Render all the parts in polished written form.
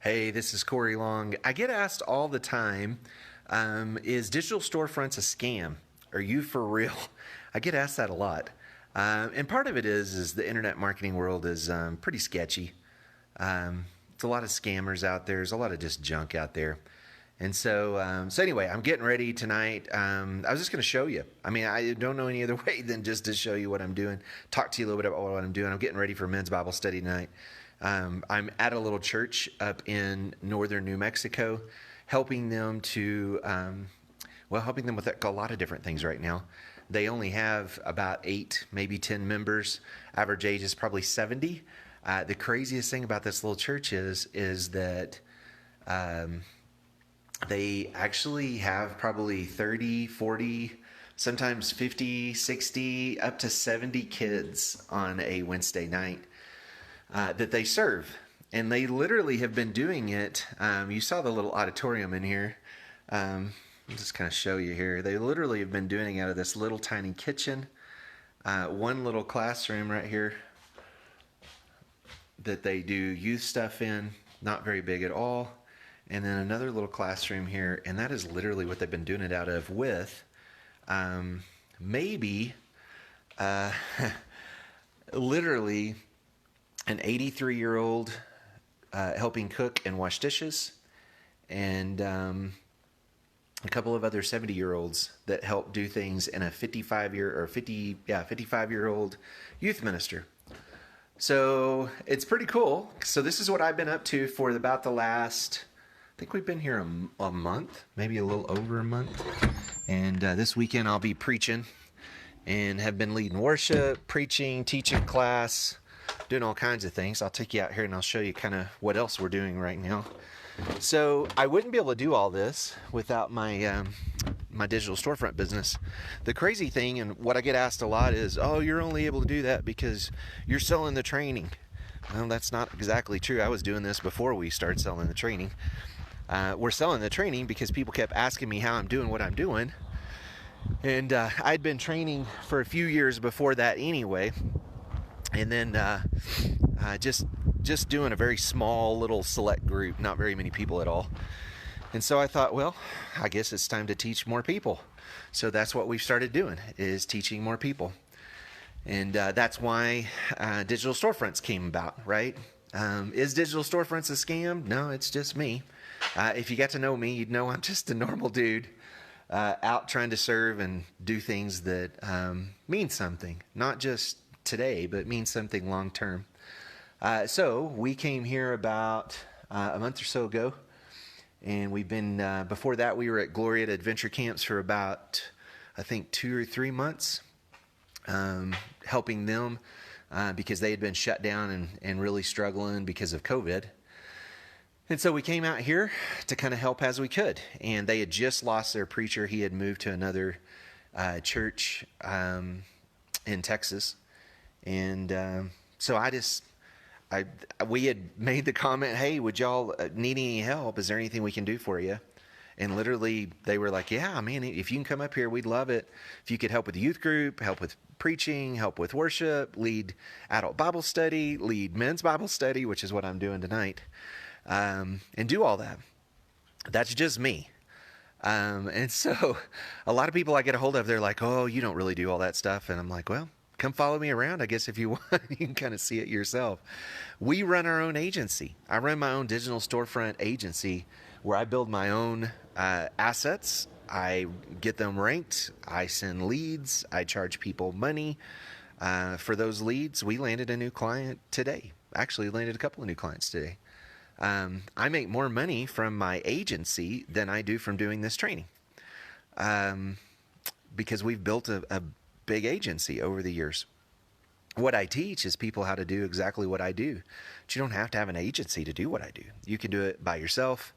Hey, this is Cory Long. I get asked all the time, is Digital Storefronts a scam? Are you for real? I get asked that a lot. And part of it is the internet marketing world is pretty sketchy. It's a lot of scammers out there. There's a lot of just junk out there. And so anyway, I'm getting ready tonight. I was just going to show you. I mean, I don't know any other way than just to show you what I'm doing, talk to you a little bit about what I'm doing. I'm getting ready for men's Bible study tonight. I'm at a little church up in northern New Mexico, helping them helping them with a lot of different things right now. They only have about 8, maybe 10 members. Average age is probably 70. The craziest thing about this little church is that they actually have probably 30, 40, sometimes 50, 60, up to 70 kids on a Wednesday night that they serve. And they literally have been doing it. You saw the little auditorium in here. I'll just kind of show you here. They literally have been doing it out of this little tiny kitchen. One little classroom right here that they do youth stuff in, not very big at all. And then another little classroom here, and that is literally what they've been doing it out of with maybe literally an 83-year-old helping cook and wash dishes, and a couple of other 70-year-olds that help do things, and a 55-year-old youth minister. So it's pretty cool. So this is what I've been up to for about the last, I think we've been here a month, maybe a little over a month. And this weekend I'll be preaching and have been leading worship, preaching, teaching class, doing all kinds of things. I'll take you out here and I'll show you kind of what else we're doing right now. So I wouldn't be able to do all this without my my digital storefront business. The crazy thing, and what I get asked a lot is, oh, you're only able to do that because you're selling the training. Well, that's not exactly true. I was doing this before we started selling the training. We're selling the training because people kept asking me how I'm doing what I'm doing. And I'd been training for a few years before that anyway. And then just doing a very small little select group, not very many people at all. And so I thought, well, I guess it's time to teach more people. So that's what we've started doing, is teaching more people. And that's why Digital Storefronts came about, right? Is Digital Storefronts a scam? No, it's just me. If you got to know me, you'd know I'm just a normal dude out trying to serve and do things that mean something, not just today, but mean something long term. So we came here about a month or so ago, and we've been, before that we were at Gloria Adventure Camps for about, I think, 2 or 3 months, helping them because they had been shut down and really struggling because of COVID. And so we came out here to kind of help as we could. And they had just lost their preacher. He had moved to another church in Texas. And so we had made the comment, hey, would y'all need any help? Is there anything we can do for you? And literally they were like, yeah, man, if you can come up here, we'd love it. If you could help with the youth group, help with preaching, help with worship, lead adult Bible study, lead men's Bible study, which is what I'm doing tonight, and do all that. That's just me. And so a lot of people I get a hold of, they're like, oh, you don't really do all that stuff. And I'm like, well, come follow me around. I guess if you want, you can kind of see it yourself. We run our own agency. I run my own digital storefront agency where I build my own assets. I get them ranked. I send leads. I charge people money for those leads. We landed a new client today. Actually landed a couple of new clients today. I make more money from my agency than I do from doing this training because we've built a big agency over the years. What I teach is people how to do exactly what I do. But you don't have to have an agency to do what I do. You can do it by yourself.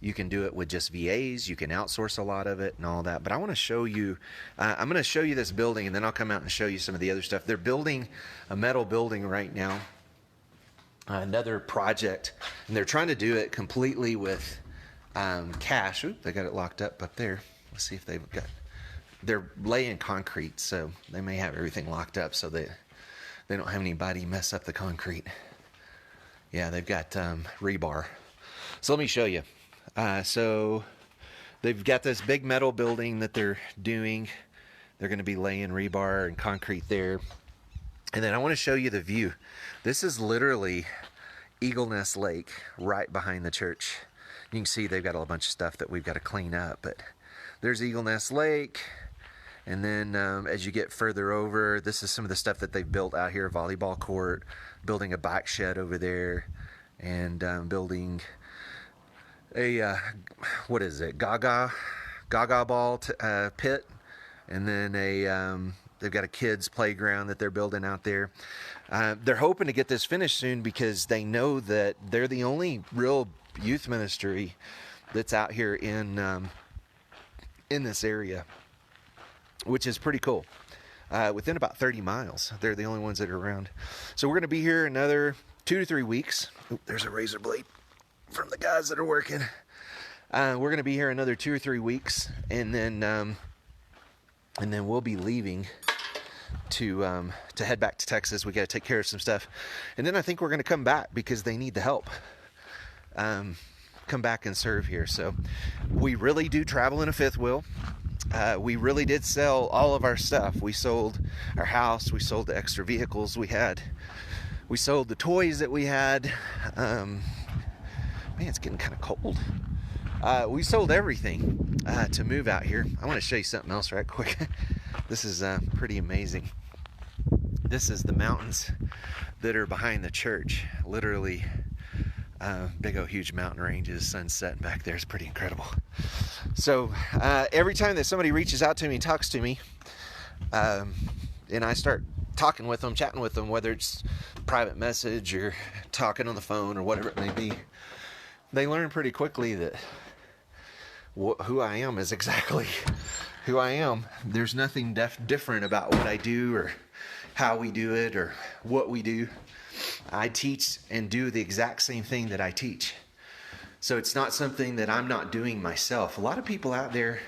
You can do it with just VAs. You can outsource a lot of it and all that. But I want to show you, I'm going to show you this building, and then I'll come out and show you some of the other stuff. They're building a metal building right now, another project, and they're trying to do it completely with cash. Oop, they got it locked up there. Let's see if they've got, they're laying concrete, so they may have everything locked up so they don't have anybody mess up the concrete. Yeah, they've got rebar. So let me show you. So they've got this big metal building that they're doing. They're going to be laying rebar and concrete there. And then I want to show you the view. This is literally Eagle Nest Lake right behind the church. You can see they've got a bunch of stuff that we've got to clean up, but there's Eagle Nest Lake. And then as you get further over, this is some of the stuff that they've built out here. Volleyball court, building a bike shed over there, and building a, what is it, Gaga ball pit. And then they've got a kids playground that they're building out there. They're hoping to get this finished soon because they know that they're the only real youth ministry that's out here in this area, which is pretty cool. Within about 30 miles, they're the only ones that are around. So we're going to be here another 2 to 3 weeks. Ooh, there's a razor blade from the guys that are working. We're going to be here another 2 or 3 weeks, and then we'll be leaving to head back to Texas. We got to take care of some stuff, and then I think we're going to come back because they need the help. Come back and serve here. So we really do travel in a fifth wheel. We really did sell all of our stuff. We sold our house. We sold the extra vehicles we had. We sold the toys that we had. Man, it's getting kind of cold. We sold everything to move out here. I want to show you something else right quick. This is pretty amazing. This is the mountains that are behind the church. Literally, big old huge mountain ranges, sun setting back there is pretty incredible. So every time that somebody reaches out to me and talks to me, and I start talking with them, chatting with them, whether it's private message or talking on the phone or whatever it may be, they learn pretty quickly that who I am is exactly who I am. There's nothing different about what I do or how we do it or what we do. I teach and do the exact same thing that I teach. So it's not something that I'm not doing myself. A lot of people out there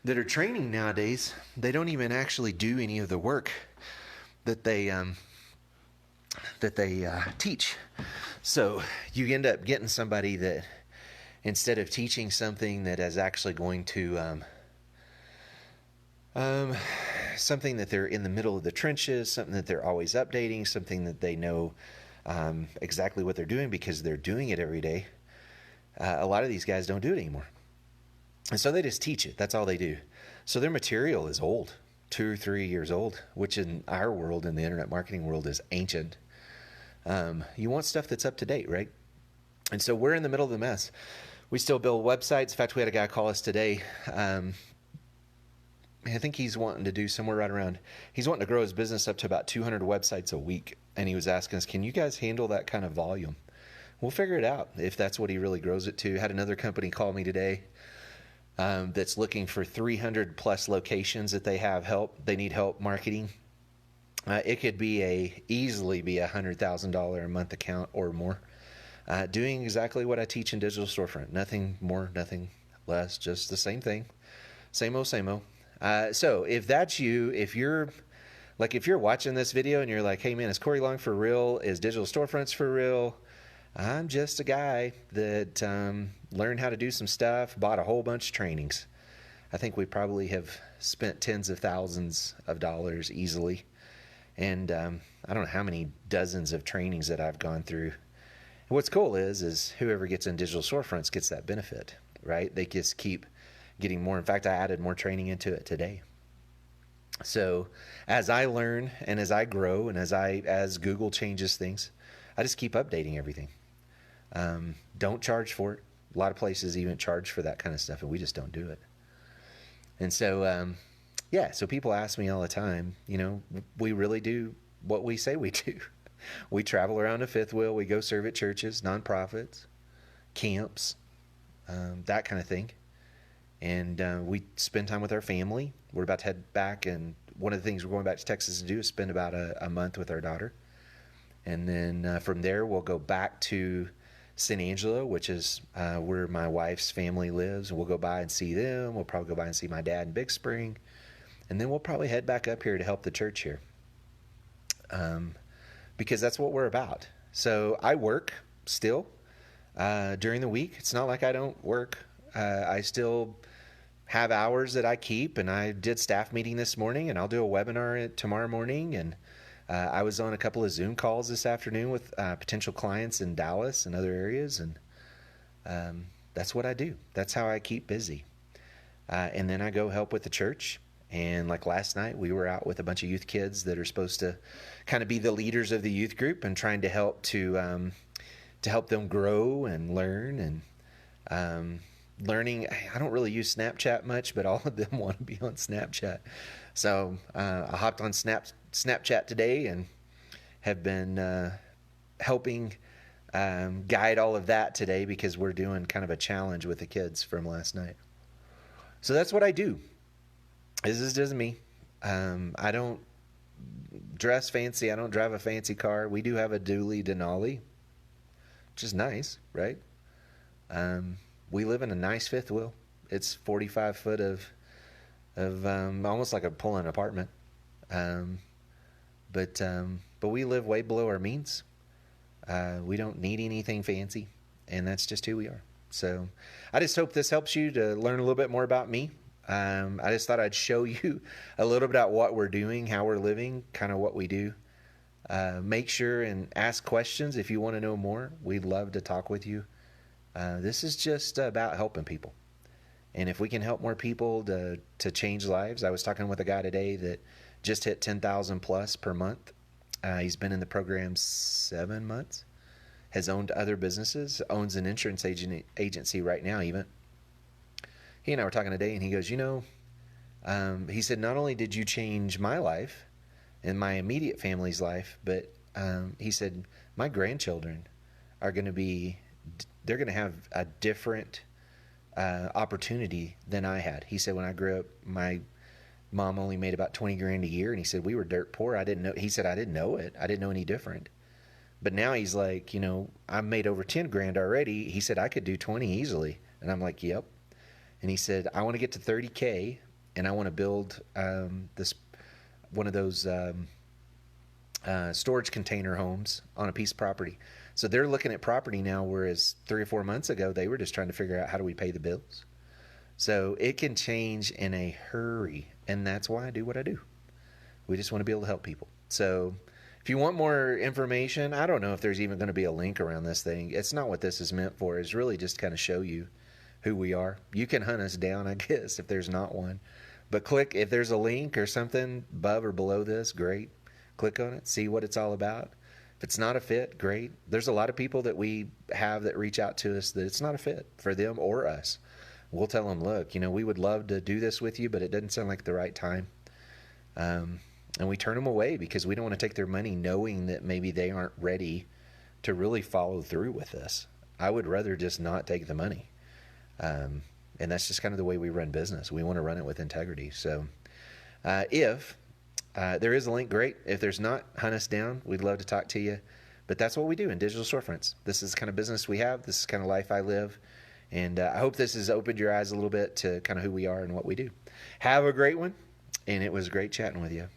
that are training nowadays, they don't even actually do any of the work that they teach. So you end up getting somebody that, instead of teaching something that is actually going to something that they're in the middle of the trenches, something that they're always updating, something that they know exactly what they're doing because they're doing it every day. A lot of these guys don't do it anymore. And so they just teach it. That's all they do. So their material is old, 2 or 3 years old, which in our world, in the internet marketing world, is ancient. You want stuff that's up to date, right? And so we're in the middle of the mess. We still build websites. In fact, we had a guy call us today. I think he's wanting to do somewhere right around, he's wanting to grow his business up to about 200 websites a week. And he was asking us, can you guys handle that kind of volume? We'll figure it out if that's what he really grows it to. Had another company call me today that's looking for 300 plus locations that they need help marketing. It could easily be $100,000 a month account or more. Doing exactly what I teach in Digital Storefront. Nothing more, nothing less, just the same thing. Same old, same old. So if that's you, if you're watching this video and you're like, hey man, is Cory Long for real? Is Digital Storefronts for real? I'm just a guy that learned how to do some stuff, bought a whole bunch of trainings. I think we probably have spent tens of thousands of dollars easily. And I don't know how many dozens of trainings that I've gone through. And what's cool is whoever gets in Digital Storefronts gets that benefit, right? They just keep getting more. In fact, I added more training into it today. So as I learn and as I grow and as Google changes things, I just keep updating everything. Don't charge for it. A lot of places even charge for that kind of stuff, and we just don't do it. And so, so people ask me all the time, we really do what we say we do. We travel around a fifth wheel. We go serve at churches, nonprofits, camps, that kind of thing. And we spend time with our family. We're about to head back, and one of the things we're going back to Texas to do is spend about a month with our daughter. And then from there, we'll go back to San Angelo, which is where my wife's family lives. And we'll go by and see them. We'll probably go by and see my dad in Big Spring. And then we'll probably head back up here to help the church here. Because that's what we're about. So I work still during the week. It's not like I don't work. I still have hours that I keep, and I did staff meeting this morning, and I'll do a webinar tomorrow morning, and I was on a couple of Zoom calls this afternoon with potential clients in Dallas and other areas, and that's what I do. That's how I keep busy. And then I go help with the church. And like last night, we were out with a bunch of youth kids that are supposed to kind of be the leaders of the youth group, and trying to help them grow and learn. And learning, I don't really use Snapchat much, but all of them want to be on Snapchat. So I hopped on Snapchat today and have been helping guide all of that today, because we're doing kind of a challenge with the kids from last night. So that's what I do. This is just me. I don't dress fancy. I don't drive a fancy car. We do have a dually Denali, which is nice, right? We live in a nice fifth wheel. It's 45 foot of almost like a pull-in apartment. But we live way below our means. We don't need anything fancy, and that's just who we are. So I just hope this helps you to learn a little bit more about me. I just thought I'd show you a little bit about what we're doing, how we're living, kind of what we do. Make sure and ask questions if you want to know more. We'd love to talk with you. This is just about helping people. And if we can help more people to change lives. I was talking with a guy today that just hit 10,000 plus per month. He's been in the program 7 months, has owned other businesses, owns an insurance agency right now even. He and I were talking today, and he goes, he said, not only did you change my life and my immediate family's life, but he said, my grandchildren are going they're going to have a different opportunity than I had. He said, when I grew up, my mom only made about 20 grand a year, and he said, we were dirt poor. He said, I didn't know it. I didn't know any different. But now he's like, I made over 10 grand already. He said, I could do 20 easily. And I'm like, yep. And he said, I want to get to 30K, and I want to build one of those storage container homes on a piece of property. So they're looking at property now, whereas 3 or 4 months ago, they were just trying to figure out, how do we pay the bills? So it can change in a hurry, and that's why I do what I do. We just want to be able to help people. So if you want more information, I don't know if there's even going to be a link around this thing. It's not what this is meant for. It's really just kind of show you who we are. You can hunt us down, I guess, if there's not one. But click, if there's a link or something above or below this, great. Click on it, see what it's all about. If it's not a fit, great. There's a lot of people that we have that reach out to us that it's not a fit for them or us. We'll tell them, look, we would love to do this with you, but it doesn't sound like the right time. And we turn them away because we don't want to take their money knowing that maybe they aren't ready to really follow through with this. I would rather just not take the money. And that's just kind of the way we run business. We want to run it with integrity. So if there is a link, great. If there's not, hunt us down. We'd love to talk to you. But that's what we do in Digital Storefronts. This is the kind of business we have. This is the kind of life I live. And I hope this has opened your eyes a little bit to kind of who we are and what we do. Have a great one. And it was great chatting with you.